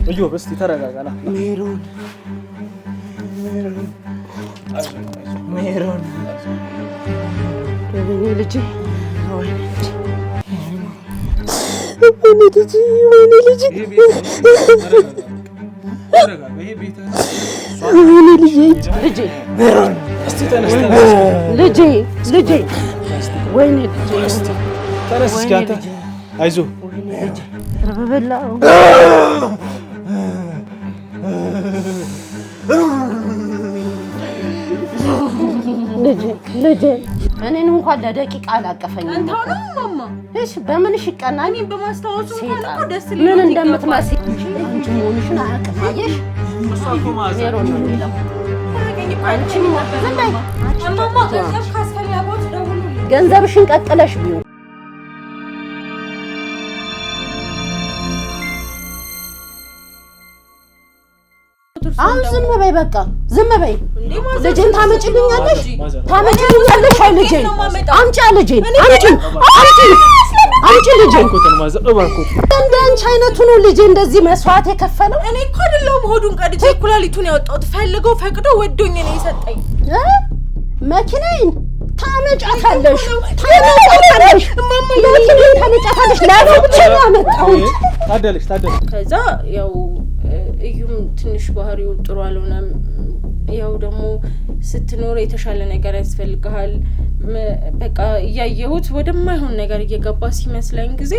ايوه بس ترجع انا ميرون ويني لجي ويني لجي ميرون لجي ويني ترى سكانته عايزو بالله ልጄ እኔን እንኳን ለደቂቃ አላቀፈኝ። አንተው ነው ማማ? እሺ በምንሽ ይቀናል? እኔ በማስታወሱ እንኳን እኮ ደስ ይላል። ምን እንደምትመስይ አንቺ መሆንሽን አያቅፋየሽ። ሜሮን ነው የሚለው አንቺ ማማ ገንዘብ ካስፈለገው ደውሉልኝ። ገንዘብሽን ቀጥለሽ ቢዩ አሁን ዝም በይ፣ በቃ ዝም በይ። ልጄን ታመጪልኛለሽ አይ ልጄን አምጪ፣ ልጄን አምጪ ልጄን። እንደ አንቺ አይነቱ ነው ልጄ እንደዚህ መስዋዕት የከፈለው። እኔ እኮ አይደለሁም ሆዱን ቀድቼ ኩላሊቱን ያወጣሁት፣ ፈልገው ፈቅዶ ወዶኝ ነው የሰጠኝ። መኪናዬን ታመጫታለሽ ለእኔ ብቻ ነው ያመጣሁት። ታደለሽ ከዛ ያው እዩም ትንሽ ባህሪው ጥሩ አልሆነም። ያው ደግሞ ስትኖር የተሻለ ነገር ያስፈልግሃል። በቃ እያየሁት ወደማይሆን ነገር እየገባ ሲመስለኝ ጊዜ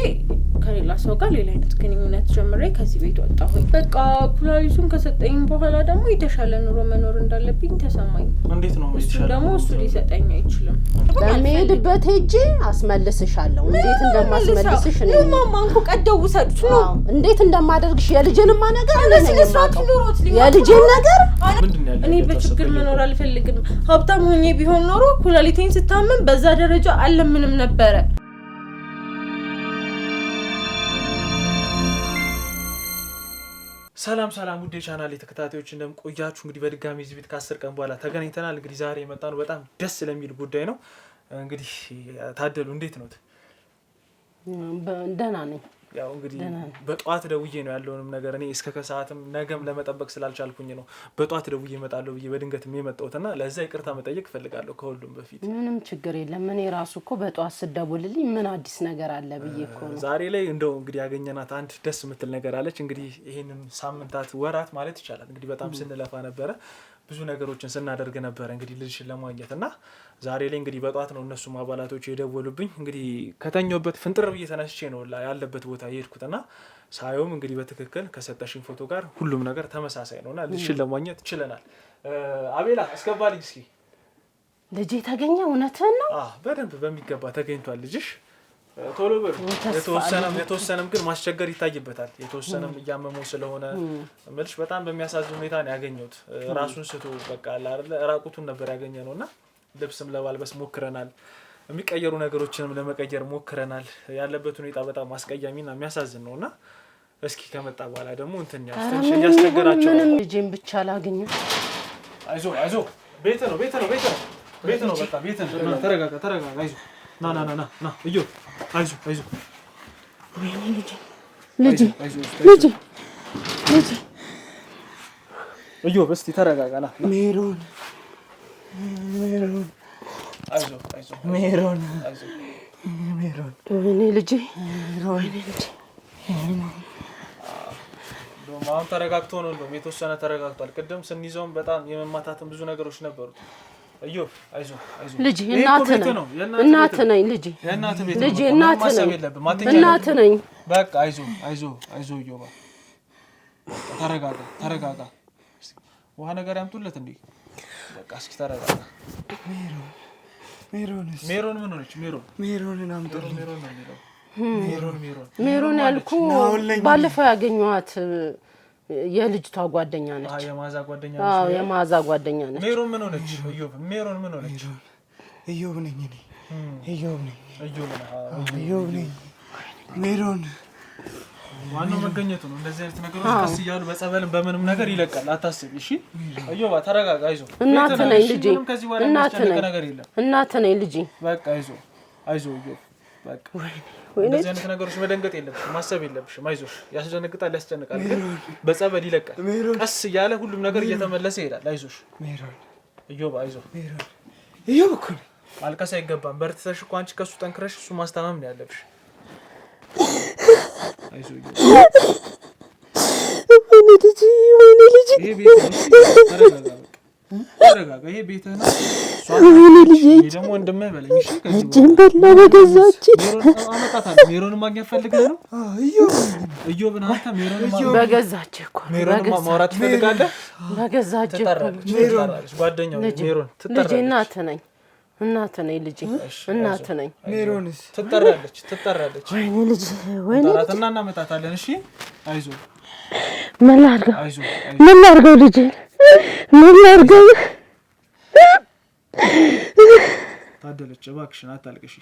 ከሌላ ሰው ጋር ሌላ አይነት ግንኙነት ጀምሬ ከዚህ ቤት ወጣሁኝ። በቃ ኩላሊቱን ከሰጠኝ በኋላ ደግሞ የተሻለ ኑሮ መኖር እንዳለብኝ ተሰማኝ። እንዴት ነው የተሻለ? ደግሞ እሱ ሊሰጠኝ አይችልም። በሚሄድበት ሄጄ አስመልስሻለሁ። እንዴት እንደማስመልስሽ ነው ማማ እንኳ ቀደው ውሰዱት ነው እንዴት እንደማደርግሽ የልጄንማ ነገር የልጄን ነገር እኔ በችግር መኖር አልፈልግም። ሀብታም ሆኜ ቢሆን ኖሮ ኩላሊቴን ስታመም በዛ ደረጃ አለምንም ነበረ። ሰላም ውድ የቻናሌ ተከታታዮች እንደምን ቆያችሁ? እንግዲህ በድጋሚ እዚህ ቤት ከ10 ቀን በኋላ ተገናኝተናል። እንግዲህ ዛሬ የመጣነው በጣም ደስ ለሚል ጉዳይ ነው። እንግዲህ ታደሉ እንዴት ነው? ደህና ነኝ። ያው እንግዲህ በጧት ደውዬ ነው ያለውንም ነገር እኔ እስከ ከሰዓትም ነገም ለመጠበቅ ስላልቻልኩኝ ነው በጧት ደውዬ እመጣለሁ ብዬ በድንገት የመጣሁትና ለዛ ይቅርታ መጠየቅ ፈልጋለሁ ከሁሉም በፊት። ምንም ችግር የለም። እኔ ራሱ እኮ በጧት ስደውልልኝ ምን አዲስ ነገር አለ ብዬ እኮ ነው። ዛሬ ላይ እንደው እንግዲህ ያገኘናት አንድ ደስ የምትል ነገር አለች። እንግዲህ ይሄንን ሳምንታት ወራት ማለት ይቻላል እንግዲህ በጣም ስንለፋ ነበረ፣ ብዙ ነገሮችን ስናደርግ ነበር እንግዲህ ልጅሽን ለማግኘትና ዛሬ ላይ እንግዲህ በጧት ነው እነሱ አባላቶች የደወሉብኝ። እንግዲህ ከተኛውበት ፍንጥር ብዬ ተነስቼ ነው ያለበት ቦታ የሄድኩትና ሳይውም እንግዲህ በትክክል ከሰጠሽኝ ፎቶ ጋር ሁሉም ነገር ተመሳሳይ ነውና ልጅሽን ለማግኘት ችለናል። አቤላ አስገባልኝ እስኪ። ልጄ ተገኘ? እውነትህን ነው? በደንብ በሚገባ ተገኝቷል ልጅሽ። ቶሎ በሉ። የተወሰነም ግን ማስቸገር ይታይበታል። የተወሰነም እያመመው ስለሆነ መልሽ በጣም በሚያሳዝን ሁኔታ ነው ያገኘሁት። ራሱን ስቶ በቃ ራቁቱን ነበር ያገኘነውና ልብስም ለባልበስ ሞክረናል፣ የሚቀየሩ ነገሮችንም ለመቀየር ሞክረናል። ያለበት ሁኔታ በጣም አስቀያሚና የሚያሳዝን ነውና እስኪ ከመጣ በኋላ ደግሞ እንትን ያስቸገራቸው ምንም ልጄን ብቻ ላገኘው። አይዞ ቤት ነው በቃ ቤት ነው። ተረጋጋ አይዞ ና እዮ አይዞ ወይኔ ልጄ እዮ እስቲ ተረጋጋ ና ሜሮን አይዞ ሜሮን ወይኔ ልጄ አሁን ተረጋግቶ ነው እንደውም የተወሰነ ተረጋግቷል። ቅድም ስንይዘውም በጣም የመማታትን ብዙ ነገሮች ነበሩት። እዮ አይዞ ልጄ እናት ነኝ ልጄ እናት ነኝ። በቃ አይዞ እዮ ተረጋጋ። ውሃ ነገር ያምጡለት እንዴ። በቃ እስኪ ተረጋጋ። ሜሮን ምን ሆነች? ሜሮንን አምጡልኝ። ሜሮን ያልኩ ባለፈው ያገኘኋት የልጅቷ ጓደኛ ነች። የማዛ ጓደኛ ነች። ሜሮን ምን ሆነች? ሜሮን ምን ሆነች? እዮብ ነኝ እኔ። ሜሮን ዋናው መገኘቱ ነው እንደዚህ አይነት ነገሮች ቀስ ይያሉ በጸበልም በምንም ነገር ይለቃል አታስብ እሺ አየዋ ተረጋጋ አይዞህ እናት ነኝ ልጄ እናት ነኝ ልጄ በቃ አይዞህ አየዋ በቃ እንደዚህ አይነት ነገሮች መደንገጥ የለብሽም ማሰብ የለብሽም አይዞሽ ያስደነግጣል ያስጨንቃል ግን በጸበል ይለቃል ቀስ ይያለ ሁሉም ነገር እየተመለሰ ይሄዳል አይዞሽ አየዋ አይዞህ ይሄው እኮ አልቀሳ አይገባም በርትተሽ እኮ አንቺ ከሱ ጠንክረሽ እሱ ማስተማም ነው ያለብሽ አይዞህ ወይኔ ልጅ ይሄ ቤት ተረጋጋ ይሄ ቤት ነው ወይኔ ልጅ ደግሞ እንደማይ በለኝ እሺ እጄን በላ በገዛች ሜሮን ማግኘት ፈልገህ ነው እዮ ብናንተ ሜሮን በገዛች እኮ ሜሮን ማውራት ፈልጋለህ በገዛች እኮ ጓደኛው ሜሮን ልጅ እናት ነኝ ልጅ እናት ነኝ ሜሮንስ ትጠራለች ወይኔ ልጅ ወይኔ ታራትና እናመጣታለን እሺ አይዞህ ምን ላድርገው ልጅ ምን ላድርገው ታደለች እባክሽን አታልቅሽ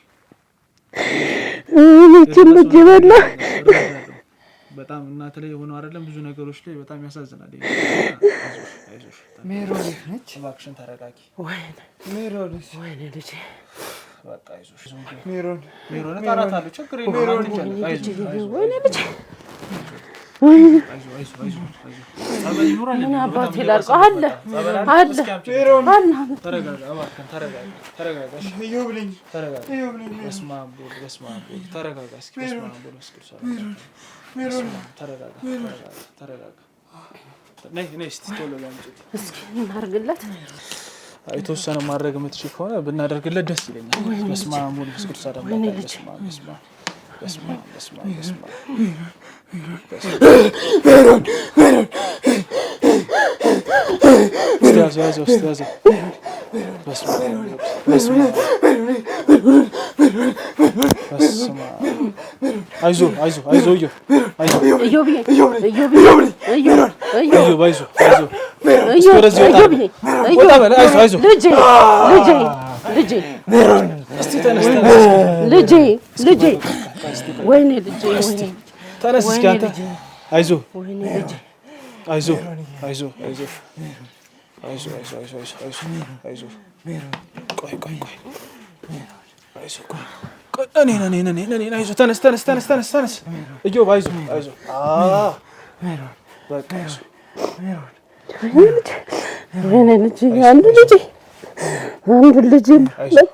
ልጅ በላ በጣም እናት ላይ ሆኖ አይደለም ብዙ ነገሮች ላይ በጣም ያሳዝናል አይዞሽ ሜሮን ነች እባክሽን ተረጋጊ ሜሮንስ ወይኔ ልጅ በቃ አይዞሽ ሜሮን ታራታለሁ ችግር የለም አይዞሽ ወይኔ ልጅ አይዞህ ምን አባቴ ላድርገው አለ ተረጋጋ እባክህን ተረጋጋ ይሄው ብለኝ በስመ አብ ተረጋጋ እስኪ በስመ አብ ሜሮን ተረጋጋ ነይ እስኪ ቶሎ ላምጪት እስኪ እናድርግለት የተወሰነ ማድረግ የምትችል ከሆነ ብናደርግለት ደስ ይለኛል በስመ አብ ወልድ ቅዱስ በስመ አይዞህ ወይኔ ልጅ ተነስ እስኪ አንተ አይዞህ ቆይ አይዞህ ተነስ እዮብ አይዞህ በቃ ወይኔ ልጅ አንዱ ልጅ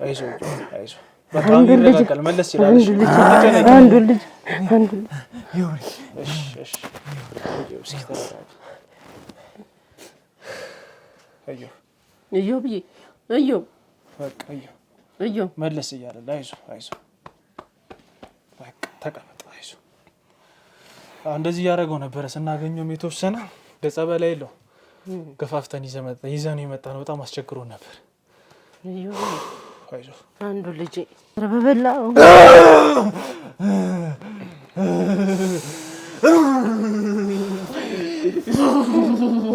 አይዞህ በጣም ይረጋጋል መለስ ይላል አንዱ ልጅ እዮ መለስ እያለ አይዞህ በቃ ተቀመጥ አይዞህ እንደዚህ እያደረገው ነበረ ስናገኘውም የተወሰነ ገጸበላ የለው ገፋፍተን ይዘን የመጣ ነው በጣም አስቸግሮ ነበር አይዞህ አንዱ ልጅ ረበበላው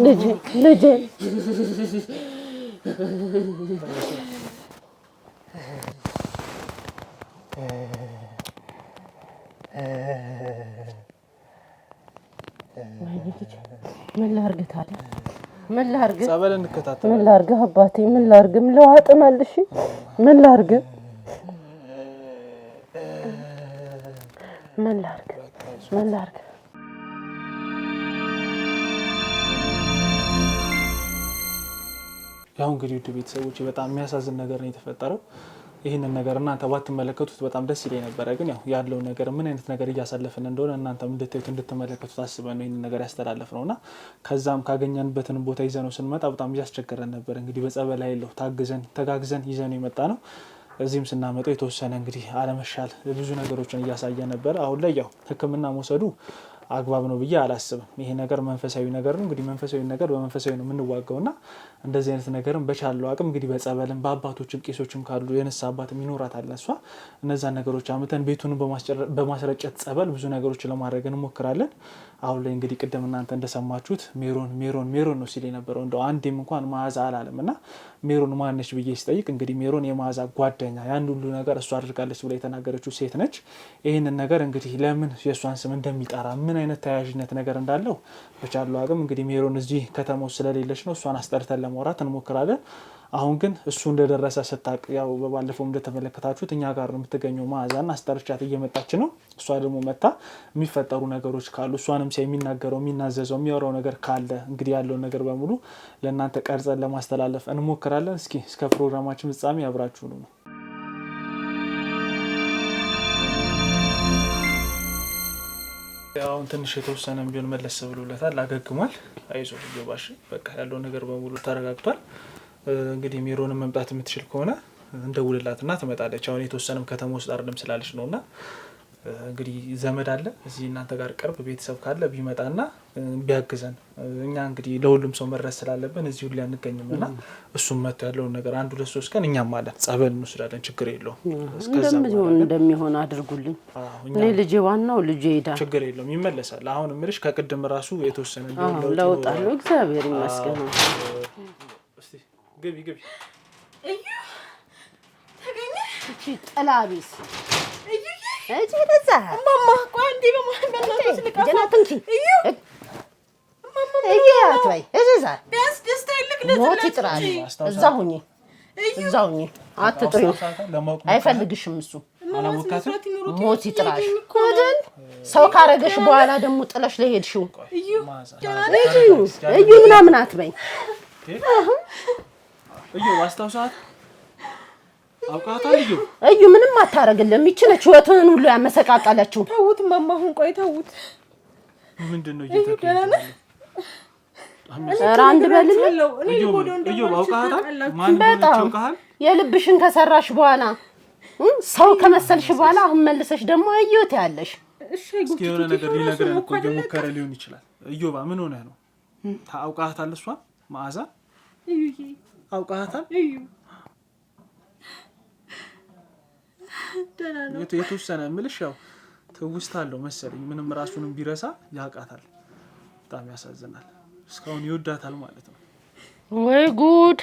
ልጅ ምን ላድርግ ታዲያ ምን ላድርግ ጸበል እንከታተል ምን ላድርግ አባቴ ምን ላድርግ ለዋጥ መልሽ ምን ላድርግ ያው እንግዲህ ውድ ቤተሰቦች በጣም የሚያሳዝን ነገር ነው የተፈጠረው ይሄንን ነገር እናንተ ባትመለከቱት በጣም ደስ ይለኝ ነበር ግን ያው ያለው ነገር ምን አይነት ነገር እያሳለፈን እንደሆነ እናንተም እንድትመለከቱት አስበን ነው ይሄንን ነገር ያስተላልፈነውና ከዛም ካገኘንበትን ቦታ ይዘነው ስንመጣ በጣም ያስቸገረን ነበር እንግዲህ በጸበል አይለው ተጋግዘን ይዘነው የመጣ ነው እዚህም ስናመጣው የተወሰነ እንግዲህ አለመሻል ብዙ ነገሮችን እያሳየ ነበር አሁን ላይ ያው ህክምና መውሰዱ አግባብ ነው ብዬ አላስብም ይሄ ነገር መንፈሳዊ ነገር ነው እንግዲህ መንፈሳዊ ነገር በመንፈሳዊ ነው የምንዋጋውና እንደዚህ አይነት ነገርም በቻለው አቅም እንግዲህ በጸበልም በአባቶችም ቄሶችም ካሉ የነሳ አባትም ይኖራታል እሷ እነዛ ነገሮች አመተን ቤቱን በማስረጨት ጸበል ብዙ ነገሮች ለማድረግ እንሞክራለን አሁን ላይ እንግዲህ ቅድም እናንተ እንደሰማችሁት ሜሮን ነው ሲል የነበረው እንደው አንዴም እንኳን ማዛ አላለምና ሜሮን ማነች ብዬ ስጠይቅ እንግዲህ ሜሮን የማዛ ጓደኛ ያን ሁሉ ነገር እሷ አድርጋለች ብላ የተናገረችው ሴት ነች ይሄንን ነገር እንግዲህ ለምን የሷን ስም እንደሚጠራ ምን ምን አይነት ተያያዥነት ነገር እንዳለው በቻለው አቅም እንግዲህ ሜሮን እዚህ ከተማው ስለሌለች ነው እሷን አስጠርተን ለማውራት እንሞክራለን። አሁን ግን እሱ እንደደረሰ ስታቅ ያው በባለፈው እንደተመለከታችሁት እኛ ጋር ነው የምትገኘው መዓዛና አስጠርቻት እየመጣች ነው። እሷ ደግሞ መጣ የሚፈጠሩ ነገሮች ካሉ እሷንም ሲያይ የሚናገረው የሚናዘዘው የሚያወራው ነገር ካለ እንግዲህ ያለውን ነገር በሙሉ ለእናንተ ቀርጸን ለማስተላለፍ እንሞክራለን። እስኪ እስከ ፕሮግራማችን ፍጻሜ አብራችሁ ነው። አሁን ትንሽ የተወሰነም ቢሆን መለስ ብሎለታል፣ አገግሟል። አይዞህ ይባሽ በቃ ያለው ነገር በሙሉ ተረጋግቷል። እንግዲህ ሜሮንን መምጣት የምትችል ከሆነ እንደውልላትና ትመጣለች። አሁን የተወሰነም ከተማ ውስጥ አይደለም ስላለች ነውና እንግዲህ ዘመድ አለ እዚህ እናንተ ጋር ቅርብ ቤተሰብ ካለ ቢመጣና ቢያግዘን እኛ እንግዲህ ለሁሉም ሰው መድረስ ስላለብን እዚሁ ላይ አንገኝምና እሱም መጥቶ ያለውን ነገር 1-2-3 ቀን እኛም ማለት ጸበል እንወስዳለን፣ ችግር የለውም። እንደሚሆን አድርጉልኝ። እኔ ልጄ ዋናው ልጄ ሄዳ ችግር የለውም ይመለሳል። አሁን ምልሽ ከቅድም ራሱ የተወሰነ ለውጣለሁ። እግዚአብሔር ይመስገን። እስቲ ግቢ እዩ ተገኘሽ እቺ ጥላቢስ እቺ ተዛ ማማ ቋንዲ በማንበላሽ ልቀፋ እዩ እዩ አትበይ እዛ ቢያንስ ደስታ ይልቅ ሞት ይጥራል። እዛው ሁኚ አትጥሪው፣ አይፈልግሽም እሱ ሞት ይጥራሽ። ኮደን ሰው ካረገሽ በኋላ ደግሞ ጥለሽ ለሄድሽው እዩ ምናምን አትበይ። እዩ አስታውሳት አውቃታል። እዩ ምንም አታረግልም። ይችነች ህይወቱን ሁሉ ያመሰቃቀለችው። ተውት ማማ ሁን ቆይ ተውት። ምንድነው እየተከለለ ራንድ በልኝ እዩ አውቃታል። ማን ነው የልብሽን ከሰራሽ በኋላ ሰው ከመሰልሽ በኋላ አሁን መልሰሽ ደግሞ እዩት ያለሽ እስኪ የሆነ ነገር ሊነግረን እኮ እየሞከረ ሊሆን ይችላል። እዩባ ምን ሆነህ ነው? አውቃታል እሷ መዓዛ እዩዬ አውቃታል። እዩ ደህና ነው የተወሰነ ምልሽ ያው ትውስታ አለው መሰለኝ። ምንም ራሱንም ቢረሳ ያውቃታል። በጣም ያሳዝናል። እስካሁን ይወዳታል ማለት ነው። ወይ ጉድ!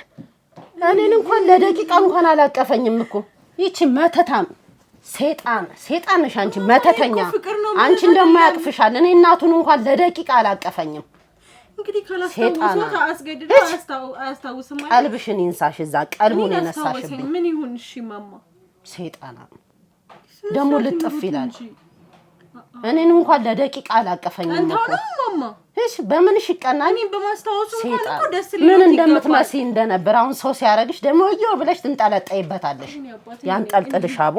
እኔን እንኳን ለደቂቃ እንኳን አላቀፈኝም እኮ ይቺ መተታም ሰይጣን ነሽ አንቺ መተተኛ። አንቺ እንደማያቅፍሻል። እኔ እናቱን እንኳን ለደቂቃ አላቀፈኝም። እንግዲህ ካላስታውሰው አስገድደው አያስታውስም ማለት ቀልብሽን ይንሳሽ። እዛ ቀልቡን የነሳሽብኝ ምን ይሁን? እሺ ማማ ሰይጣና ደሞ ልጥፍ ይላል። እኔን እንኳን ለደቂቃ አላቀፈኝም እኮ ማማ። እሺ በምንሽ ይቀናኝ? በማስታወሱ እንኳን እኮ ደስ ይላል። ምን እንደምትመስይ እንደነበር አሁን ሰው ሲያረግሽ ደሞ እየው ብለሽ ትንጠለጠይበታለሽ። ያን ጠልጥልሽ አቦ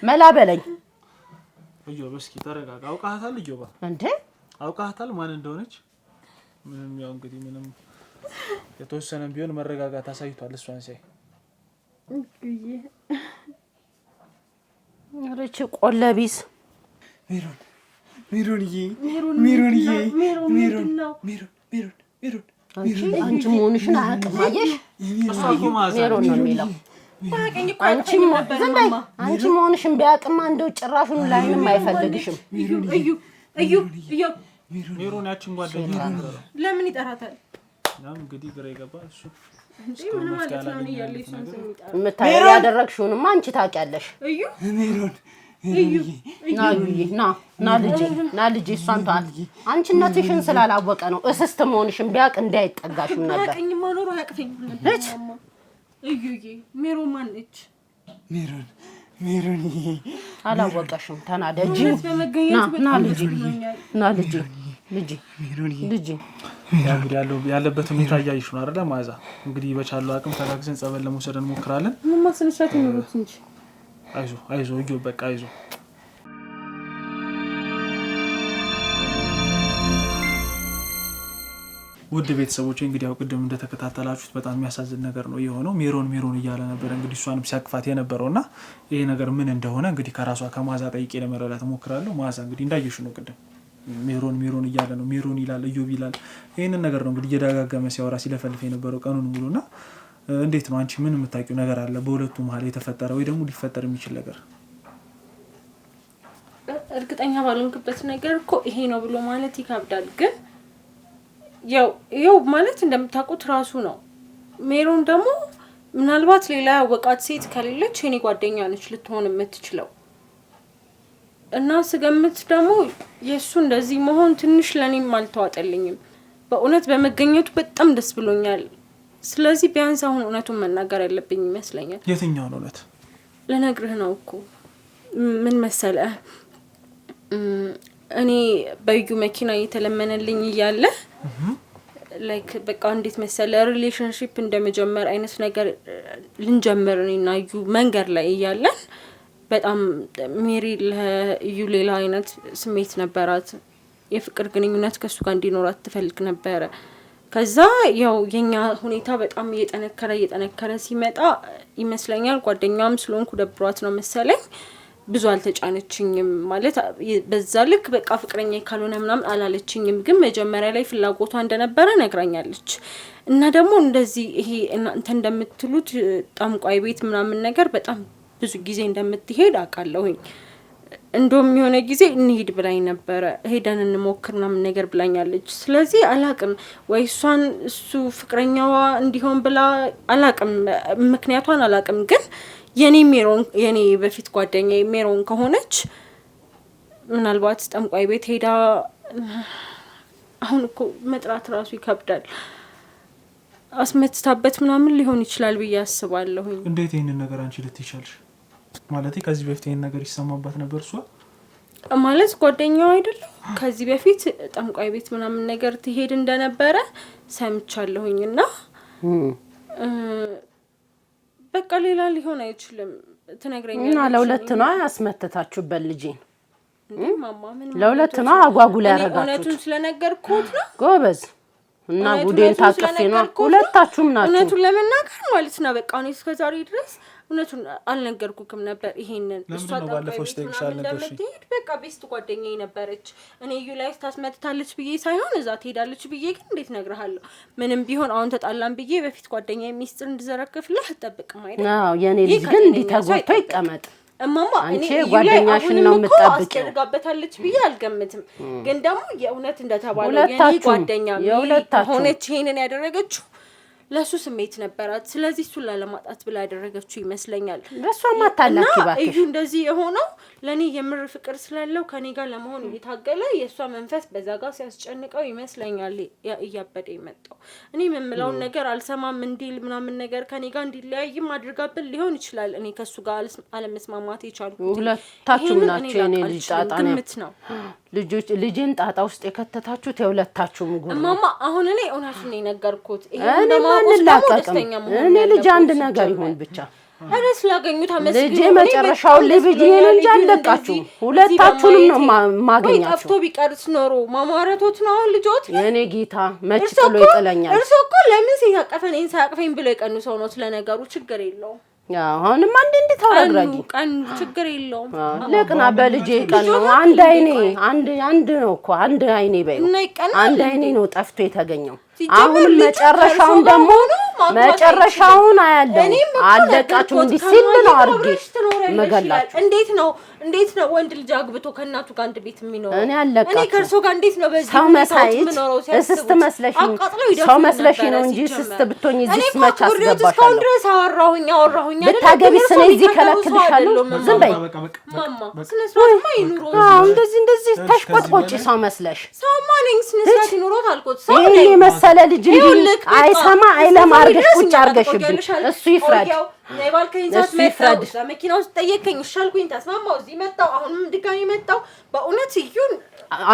መላ በለኝ። እየው በስኪ ተረጋጋ። አውቃታል እየው እንዴ አውቃታል ማን እንደሆነች። ምንም ያው እንግዲህ ምንም የተወሰነ ቢሆን መረጋጋት አሳይቷል እሷን ሲያይ። አረች ቆለቢስ አንቺ መሆንሽን አያውቅም። ሜሮን ነው የሚለው። አንቺ መሆንሽን ቢያውቅማ እንደው ጭራሹን ላይንም አይፈልግሽም። ሜሮን ያችን ጓደኛ ለምን ይጠራታል? እንግዲህ ግራ ይገባ እሱ የምታየው ያደረግሽውንማ አንቺ ታውቂያለሽ። እዩ ና ልጄ እሷን ተዋት። አንቺነትሽን ስላላወቀ ነው። እስስት መሆንሽን ቢያውቅ እንዳይጠጋሽም ነበር። አያውቅኝማ ኖሮ አያውቅኝም ነበር። እዩዬ ሜሮን ማነች? ሜሮን አላወቀሽም። ተናደጂ። ና ልጄ ያለበት ሁኔታ እያይሽ ነው አይደል መዓዛ? እንግዲህ በቻለው አቅም ተጋግዘን ጸበል ለመውሰድ እንሞክራለን። ምን ማስነሻት ይኖርት እንጂ አይዞ እዩ በቃ አይዞ። ውድ ቤተሰቦቼ እንግዲህ ያው ቅድም እንደተከታተላችሁት በጣም የሚያሳዝን ነገር ነው የሆነው። ሜሮን እያለ ነበር እንግዲህ እሷንም ሲያቅፋት የነበረውና ይሄ ነገር ምን እንደሆነ እንግዲህ ከራሷ ከመዓዛ ጠይቄ ለመረዳት እሞክራለሁ። መዓዛ እንግዲህ እንዳየሽ ነው ቅድም ሜሮን እያለ ነው። ሜሮን ይላል፣ እዮብ ይላል። ይሄንን ነገር ነው እንግዲህ እየደጋገመ ሲያወራ ሲለፈልፍ የነበረው ቀኑን ሙሉና እንዴት ነው አንቺ ምን የምታውቂው ነገር አለ በሁለቱ መሀል የተፈጠረ ወይ ደግሞ ሊፈጠር የሚችል ነገር? እርግጠኛ ባልሆንክበት ነገር እኮ ይሄ ነው ብሎ ማለት ይከብዳል። ግን ያው ማለት እንደምታውቁት ራሱ ነው። ሜሮን ደግሞ ምናልባት ሌላ ያወቃት ሴት ከሌለች የኔ ጓደኛ ነች ልትሆን የምትችለው። እና ስገምት ደግሞ የሱ እንደዚህ መሆን ትንሽ ለኔም አልተዋጠልኝም በእውነት በመገኘቱ በጣም ደስ ብሎኛል ስለዚህ ቢያንስ አሁን እውነቱን መናገር ያለብኝ ይመስለኛል የትኛው ነው እውነት ለነግርህ ነው እኮ ምን መሰለህ እኔ በዩ መኪና እየተለመነልኝ እያለ ላይክ በቃ እንዴት መሰለህ ሪሌሽንሺፕ እንደመጀመር አይነት ነገር ልንጀምር እኔና ዩ መንገድ ላይ እያለን በጣም ሜሪ ለዩ ሌላ አይነት ስሜት ነበራት የፍቅር ግንኙነት ከሱ ጋር እንዲኖራት ትፈልግ ነበር ከዛ ያው የኛ ሁኔታ በጣም እየጠነከረ ሲመጣ ይመስለኛል ጓደኛም ስለሆንኩ ደብሯት ነው መሰለኝ ብዙ አልተጫነችኝም ማለት በዛ ልክ በቃ ፍቅረኛ ካልሆነ ምናምን አላለችኝም ግን መጀመሪያ ላይ ፍላጎቷ እንደነበረ ነግራኛለች እና ደግሞ እንደዚህ ይሄ እናንተ እንደምትሉት ጣምቋይ ቤት ምናምን ነገር በጣም ብዙ ጊዜ እንደምትሄድ አውቃለሁኝ እንደውም የሆነ ጊዜ እንሂድ ብላኝ ነበር ሄደን እንሞክርና ምን ነገር ብላኛለች ስለዚህ አላቅም ወይ እሱ ፍቅረኛዋ እንዲሆን ብላ አላቅም ምክንያቷን አላቅም ግን የኔ በፊት ጓደኛዬ ሜሮን ከሆነች ምናልባት ጠምቋይ ቤት ሄዳ አሁን እኮ መጥራት ራሱ ይከብዳል አስመትታበት ምናምን ሊሆን ይችላል ብዬ አስባለሁ እንዴት ይሄንን ነገር አንቺ ልትይሻልሽ ማለት ከዚህ በፊት ይሄን ነገር ይሰማባት ነበር እሷ ማለት ጓደኛው አይደለም ከዚህ በፊት ጠምቋይ ቤት ምናምን ነገር ትሄድ እንደነበረ ሰምቻለሁኝና በቃ ሌላ ሊሆን አይችልም ትነግረኛለች እና ለሁለት ነው ያስመተታችሁበት ልጅን ለሁለት ነው አጓጉላ ያረጋችሁት እውነቱን ስለነገርኩት ነው ጎበዝ እና ጉዴን ታቀፌ ነው ሁለታችሁም ናችሁ እውነቱን ለመናገር ማለት ነው በቃ እኔ እስከዛሬ ድረስ እውነቱን አልነገርኩክም ነበር ይሄንን እሷ ባለፈው ስቴክሻል ነገርሽ በቃ ቤስት ጓደኛዬ ነበረች እኔ ዩ ላይ ታስመጥታለች ብዬ ሳይሆን እዛ ትሄዳለች ብዬ ግን እንዴት ነግርሃለሁ ምንም ቢሆን አሁን ተጣላን ብዬ በፊት ጓደኛዬ ሚስጥር እንድዘረክፍልህ አጠብቅም አይደል አዎ የኔ ልጅ ግን እንዲተጎልቶ ይቀመጥ እማማ አንቺ ጓደኛሽን ነው የምትጠብቂው አስቀርጋበታለች ብዬ አልገምትም ግን ደግሞ የእውነት እንደተባለው የኔ ጓደኛ ሆነች ይሄንን ያደረገችው ለሱ ስሜት ነበራት ስለዚህ እሱ ላለማጣት ብላ ያደረገችው ይመስለኛል ለሷማ ታላቂ ባክሽ እዩ እንደዚህ የሆነው ለኔ የምር ፍቅር ስላለው ከኔ ጋር ለመሆን እየታገለ የሷ መንፈስ በዛ ጋር ሲያስጨንቀው ይመስለኛል እያበደ ይመጣው እኔ የምምለው ነገር አልሰማም እንዲል ምናምን ነገር ከኔ ጋር እንዲለያይም አድርጋብል ሊሆን ይችላል እኔ ከሱ ጋር አለመስማማት ይቻልኩት ሁለታችሁም ናችሁ የኔ ልጅ ጣጣ ነው ልጅን ጣጣ ውስጥ የከተታችሁት የሁለታችሁም ጉድ ማማ አሁን እኔ እውነቱን ነው ነገርኩት እኔ ማን ላቀቀም እኔ ልጅ አንድ ነገር ይሁን ብቻ አረስ ላገኙት አመስግኑ ልጅ መጨረሻው ልጅ እንጂ አለቃችሁ ሁለታችሁንም ነው ማገኛችሁ ጠፍቶ ቢቀርስ ኖሮ ማማረቶት ነው ልጆት የኔ ጌታ መች ጥሎ ይጥለኛል እርሶ እኮ ለምን ሲያቀፈን እንሳቀፈኝ ብሎ ይቀኑ ሰው ነው ስለነገሩ ችግር የለው አሁንም አንድ ታረጋጊ ቀን ችግር የለውም ለቅና በልጄ ቀን ነው አንድ ነው እኮ አንድ አይኔ በይ አንድ አይኔ ነው ጠፍቶ የተገኘው አሁን መጨረሻውን አያለው አለቃችሁ እንዲህ ሲል ነው አርጌሽ መገላችሁ እንዴት ነው ወንድ ልጅ አግብቶ ከእናቱ ጋር አንድ ቤት የሚኖረው እኔ አለቃችሁ እኔ ከርሶ ጋር እንዴት ነው በዚህ ሰው መስለሽ ነው እንጂ ስስት ብትሆኚ እዚህ መች አስገባሻለሁ እስካሁን ድረስ አወራሁኝ ብታገቢ ስለዚህ ከለክልሻለሁ ዝም በይ ማማ ስለዚህ ማይኑሮ እንደዚህ ተሽቆጥቆጪ ሰው መስለሽ ሰው ማንኝ ስለዚህ ኑሮት አልቆት ሰው ይሄ መሰለ ልጅ አይሰማ አይለም አርገሽ ቁጭ አርገሽብኝ እሱ ይፍረድ ይፍረድ መኪና ውስጥ ጠየቀኝ ሻልኩኝ ተስማማው እዚህ መጣው አሁንም ድጋሚ መጣው በእውነት ይሁን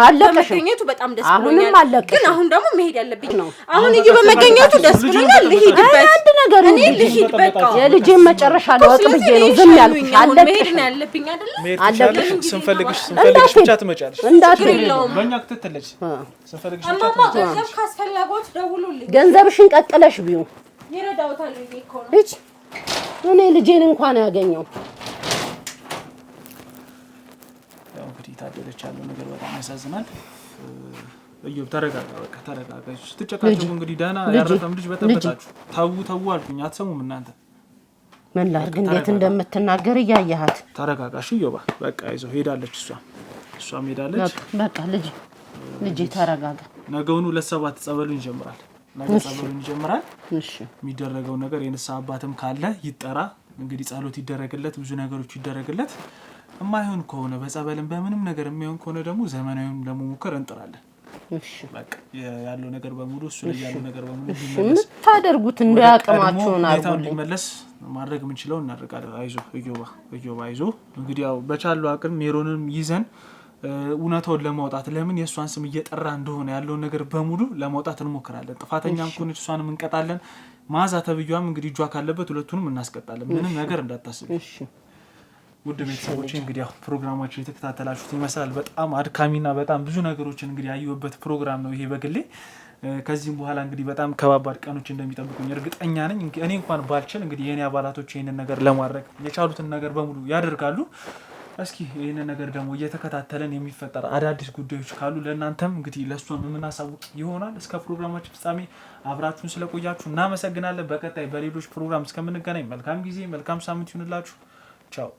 አለቀሽኝቱ በጣም ደስ ብሎኛል ግን አሁን ደግሞ መሄድ ያለብኝ ነው አሁን እዩ በመገኘቱ ደስ ብሎኛል ልሂድበት አንድ ነገር እኔ ልሂድ በቃ የልጄን መጨረሻ ለወጥ ብዬ ነው ዝም ያልኩሽ መሄድ ነው ያለብኝ አይደል አለቀሽ ስንፈልግሽ ብቻ ትመጫለሽ በእኛ ክትትለሽ ስንፈልግሽ ብቻ ገንዘብ ካስፈለጎት ደውሉልኝ ገንዘብሽን ቀጥለሽ ቢዩ ይረዳውታል ብዬ እኮ ነው እቺ እኔ ልጄን እንኳን ያገኘው ያው እንግዲህ ታደለች ያለው ነገር በጣም ያሳዝናል እዩብ ተረጋጋ በቃ ተረጋጋሽ ትጨቃጨቁ እንግዲህ ዳና ያረፈም ልጅ በተበጣችሁ ታው አልኩኝ አትሰሙም እናንተ ምን ላድርግ እንዴት እንደምትናገር ያያያት ተረጋጋሽ እዩባ በቃ ይዘው ሄዳለች እሷም ሄዳለች በቃ ልጅ ተረጋጋ ነገውኑ ለሰባት ጸበሉን ይጀምራል እሺ የሚደረገው ነገር የነሳ አባትም ካለ ይጠራ እንግዲህ ጸሎት ይደረግለት ብዙ ነገሮች ይደረግለት የማይሆን ከሆነ በጸበልም በምንም ነገር የሚሆን ከሆነ ደግሞ ዘመናዊውን ለመሞከር እንጥራለን። እሺ በቃ ያለው ነገር በሙሉ እሱ ላይ ያለው ነገር በሙሉ ታደርጉት እንዳያቀማችሁን አርጉ ሊመለስ ማድረግ የምንችለው እናደርጋለን። እዮባ አይዞ እንግዲህ ያው በቻለው አቅም ሜሮንም ይዘን እውነታውን ለማውጣት ለምን የእሷን ስም እየጠራ እንደሆነ ያለውን ነገር በሙሉ ለማውጣት እንሞክራለን። ጥፋተኛም ከሆነች እሷንም እንቀጣለን። ማዛ ተብያም እንግዲህ እጇ ካለበት ሁለቱንም እናስቀጣለን። ምንም ነገር እንዳታስብ። እሺ ውድ ቤተሰቦች እንግዲህ ያው ፕሮግራማችን የተከታተላችሁት ይመስላል። በጣም አድካሚና በጣም ብዙ ነገሮችን እንግዲህ ያዩበት ፕሮግራም ነው ይሄ በግሌ። ከዚህም በኋላ እንግዲህ በጣም ከባባድ ቀኖች እንደሚጠብቁኝ እርግጠኛ ነኝ። እኔ እንኳን ባልችል እንግዲህ የኔ አባላቶች ይሄንን ነገር ለማድረግ የቻሉትን ነገር በሙሉ ያደርጋሉ። እስኪ ይሄንን ነገር ደግሞ እየተከታተለን የሚፈጠር አዳዲስ ጉዳዮች ካሉ ለእናንተም እንግዲህ ለእሷም የምናሳውቅ ይሆናል። እስከ ፕሮግራማችን ፍጻሜ አብራችሁን ስለቆያችሁ እናመሰግናለን። በቀጣይ በሌሎች ፕሮግራም እስከምንገናኝ መልካም ጊዜ መልካም ሳምንት ይሁንላችሁ። ቻው